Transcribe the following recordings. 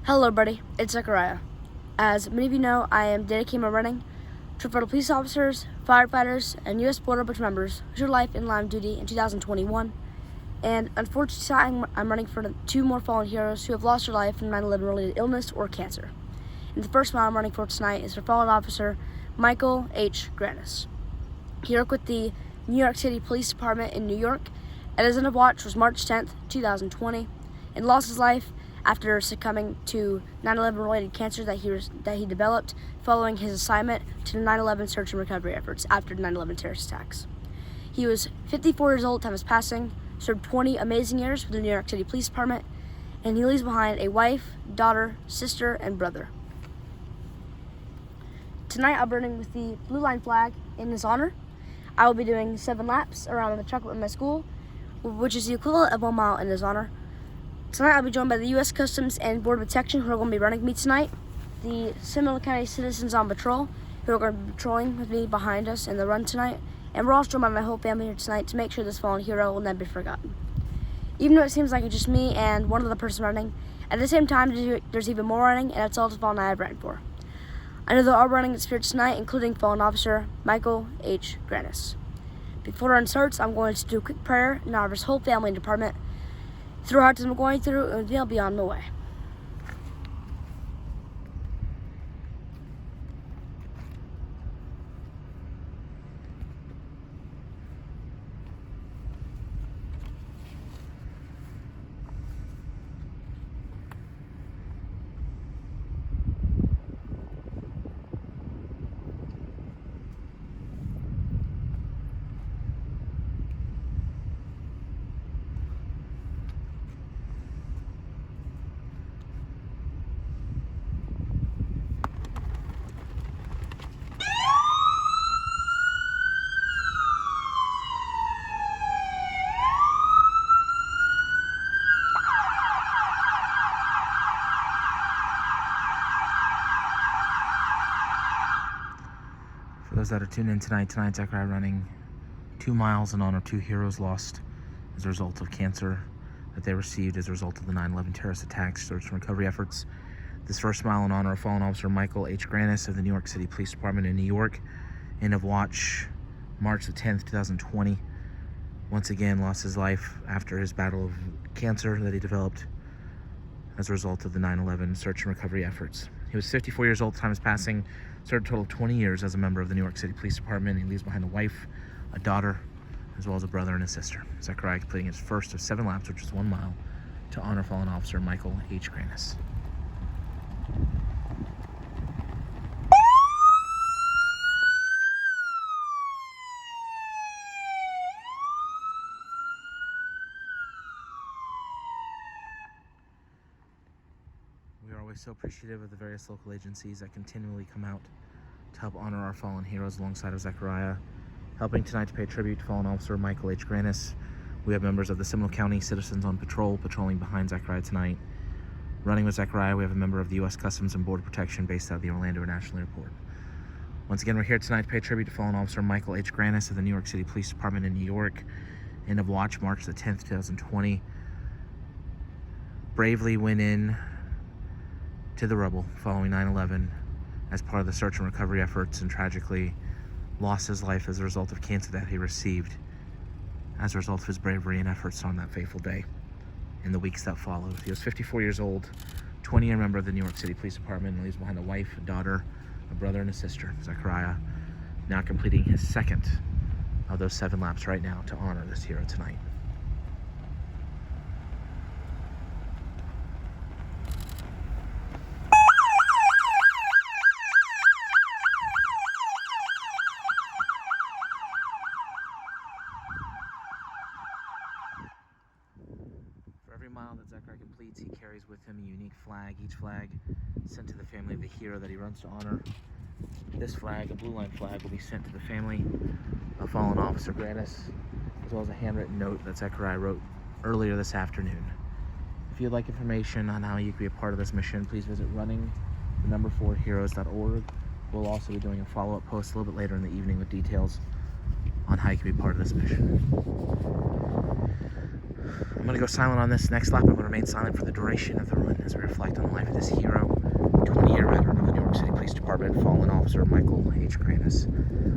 Hello, everybody. It's Zachariah. As many of you know, I am dedicating my running to federal police officers, firefighters, and U.S. Border Patrol members who shared life in line of duty in 2021. And unfortunately, I'm running for two more fallen heroes who have lost their life from 9/11-related illness or cancer. And the first mile I'm running for tonight is for fallen officer Michael H. Grannis. He worked with the New York City Police Department in New York, and his end of watch was March 10th, 2020, and lost his life after succumbing to 9/11-related cancer that he developed following his assignment to the 9/11 search and recovery efforts after the 9/11 terrorist attacks. He was 54 years old at the time of his passing, served 20 amazing years with the New York City Police Department, and he leaves behind a wife, daughter, sister, and brother. Tonight I'll be running with the blue line flag in his honor. I will be doing 7 laps around the track in my school, which is the equivalent of 1 mile in his honor. Tonight I'll be joined by the U.S. Customs and Border Protection who are going to be running with me tonight, the Seminole County Citizens on Patrol who are going to be patrolling with me behind us in the run tonight, and we're also joined by my whole family here tonight to make sure this fallen hero will never be forgotten. Even though it seems like it's just me and one other person running, at the same time there's even more running, and it's all the fallen I have ran for. I know they're all running in spirit tonight, including fallen officer Michael H. Grannis. Before the run starts, I'm going to do a quick prayer in honor of his whole family and department. Through hearts I'm going through, and they'll be on my way. For those that are tuned in tonight, Zachariah running 2 miles in honor of 2 heroes lost as a result of cancer that they received as a result of the 9/11 terrorist attacks, search and recovery efforts. This first mile in honor of fallen officer Michael H. Grannis of the New York City Police Department in New York, end of watch March the 10th, 2020. Once again lost his life after his battle of cancer that he developed as a result of the 9/11 search and recovery efforts. He was 54 years old at the time of his passing, served a total of 20 years as a member of the New York City Police Department. He leaves behind a wife, a daughter, as well as a brother and a sister. Zachariah completing his first of 7 laps, which is 1 mile, to honor fallen officer Michael H. Grannis. We are always so appreciative of the various local agencies that continually come out to help honor our fallen heroes alongside of Zachariah. Helping tonight to pay tribute to fallen officer Michael H. Grannis, we have members of the Seminole County Citizens on Patrol patrolling behind Zachariah tonight. Running with Zachariah, we have a member of the U.S. Customs and Border Protection based out of the Orlando International Airport. Once again, we're here tonight to pay tribute to fallen officer Michael H. Grannis of the New York City Police Department in New York. End of watch March the 10th, 2020. Bravely went in to the rubble following 9/11 as part of the search and recovery efforts, and tragically lost his life as a result of cancer that he received as a result of his bravery and efforts on that fateful day in the weeks that followed. He was 54 years old, 20-year member of the New York City Police Department, and leaves behind a wife, a daughter, a brother, and a sister. Zachariah now completing his second of those 7 laps right now to honor this hero tonight. For every mile that Zachariah completes, he carries with him a unique flag. Each flag sent to the family of the hero that he runs to honor. This flag, a blue line flag, will be sent to the family of fallen officer Grannis, as well as a handwritten note that Zachariah wrote earlier this afternoon. If you'd like information on how you can be a part of this mission, please visit running4heroes.org. We'll also be doing a follow-up post a little bit later in the evening with details on how you can be part of this mission. I'm going to go silent on this next lap. I'm going to remain silent for the duration of the run as we reflect on the life of this hero, 20-year veteran of the New York City Police Department, fallen officer Michael H. Grannis.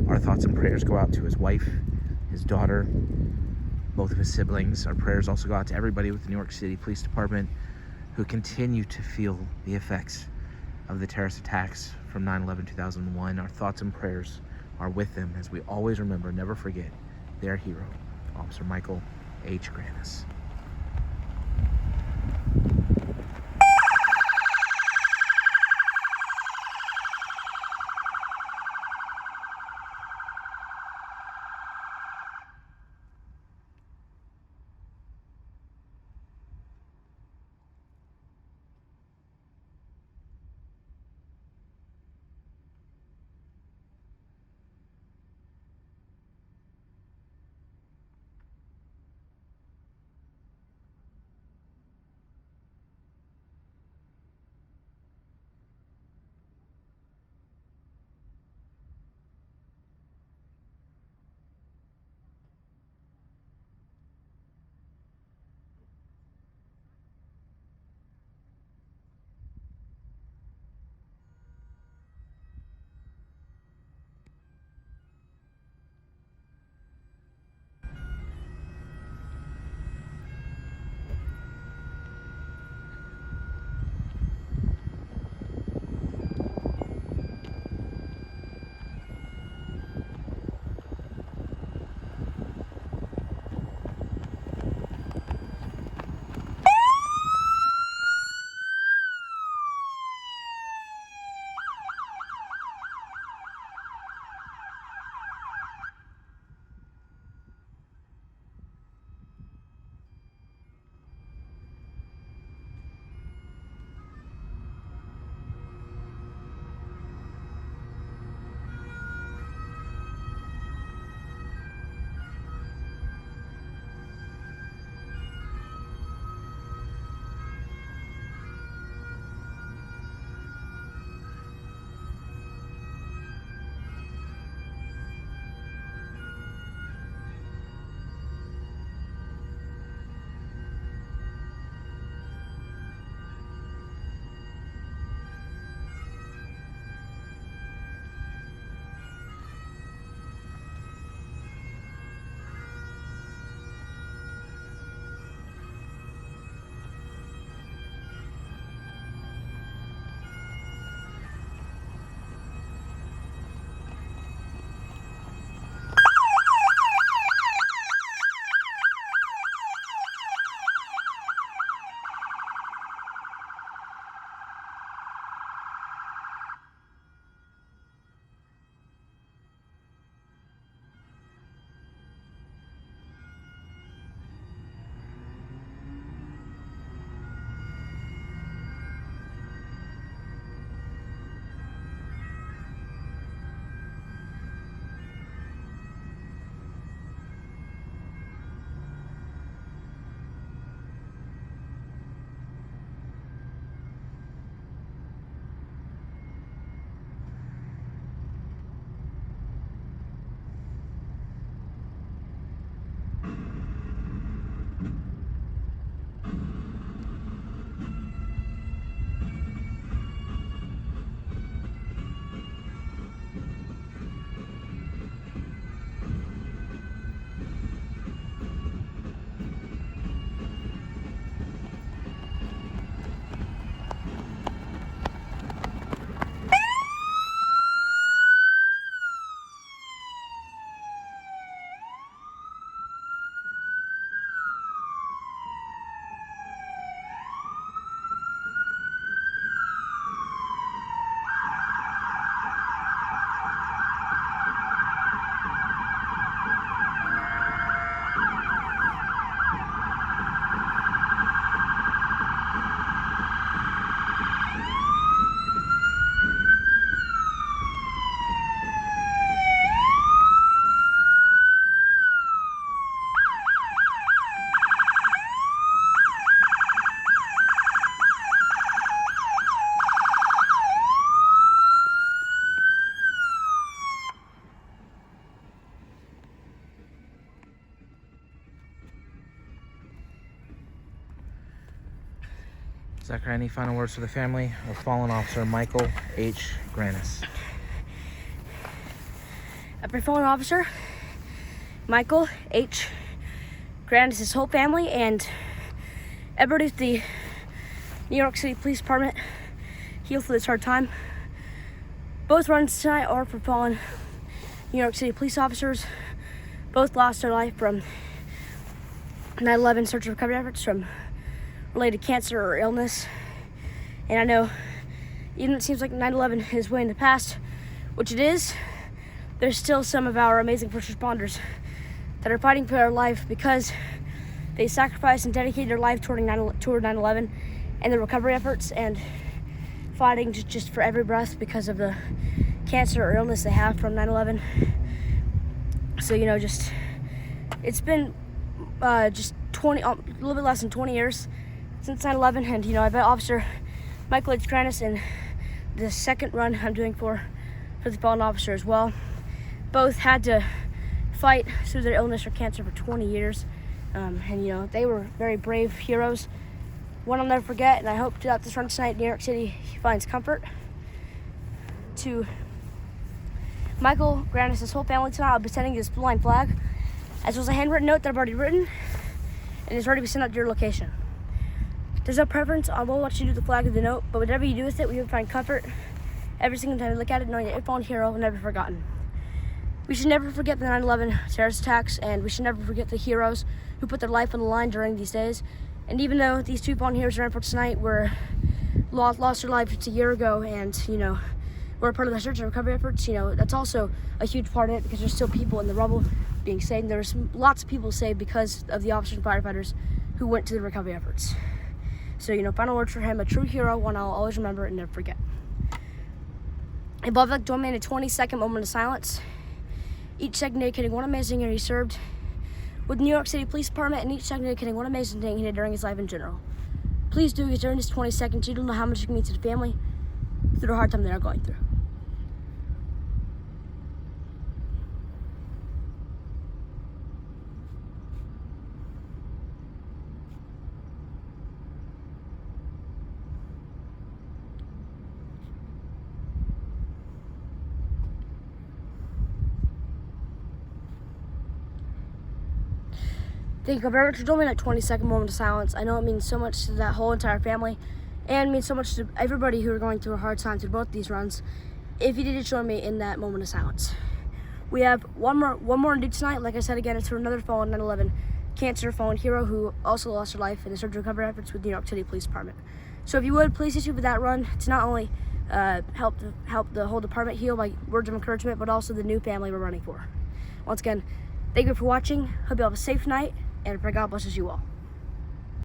Our thoughts and prayers go out to his wife, his daughter, both of his siblings. Our prayers also go out to everybody with the New York City Police Department who continue to feel the effects of the terrorist attacks from 9/11/2001. Our thoughts and prayers are with them as we always remember, never forget, their hero, Officer Michael H. Grannis. Zachariah, any final words for the family of fallen officer Michael H. Grannis? After fallen officer Michael H. Grannis, his whole family, and everybody at the New York City Police Department, heal through this hard time. Both runs tonight are for fallen New York City police officers. Both lost their life from 9/11 search and recovery efforts from related cancer or illness. And I know, even though it seems like 9/11 is way in the past, which it is, there's still some of our amazing first responders that are fighting for their life because they sacrificed and dedicated their life toward 9/11 and the recovery efforts, and fighting just for every breath because of the cancer or illness they have from 9/11. So, it's been just a little bit less than 20 years since 9/11, and I bet Officer Michael H. Grannis in the second run I'm doing for the fallen officer as well, both had to fight through their illness or cancer for 20 years, and they were very brave heroes. One I'll never forget, and I hope throughout this run tonight, New York City he finds comfort. To Michael Grannis' his whole family tonight, I'll be sending this blue line flag, as well as a handwritten note that I've already written, and it's already been sent out to your location. There's no preference on what you do with the flag or the note, but whatever you do with it, we will find comfort every single time you look at it, knowing that your fallen hero will never be forgotten. We should never forget the 9/11 terrorist attacks, and we should never forget the heroes who put their life on the line during these days. And even though these two fallen heroes are in for tonight lost their life just a year ago, and we're a part of the search and recovery efforts, that's also a huge part of it, because there's still people in the rubble being saved. There's lots of people saved because of the officers and firefighters who went to the recovery efforts. So, final words for him, a true hero, one I'll always remember and never forget. Above that, join me in a 20-second moment of silence, each second dedicating one amazing year he served with the New York City Police Department, and each second dedicating one amazing thing he did during his life in general. Please do, because during this 20 seconds, you don't know how much it can mean to the family through the hard time they are going through. Thank you very much for joining me in that 20-second moment of silence. I know it means so much to that whole entire family, and means so much to everybody who are going through a hard time through both these runs. If you did join me in that moment of silence, we have one more to do tonight. Like I said again, it's for another fallen 9/11 cancer fallen hero who also lost her life in the search and recovery efforts with the New York City Police Department. So if you would, please issue with that run to not only help the whole department heal by words of encouragement, but also the new family we're running for. Once again, thank you for watching. Hope you all have a safe night, and pray God blesses you all.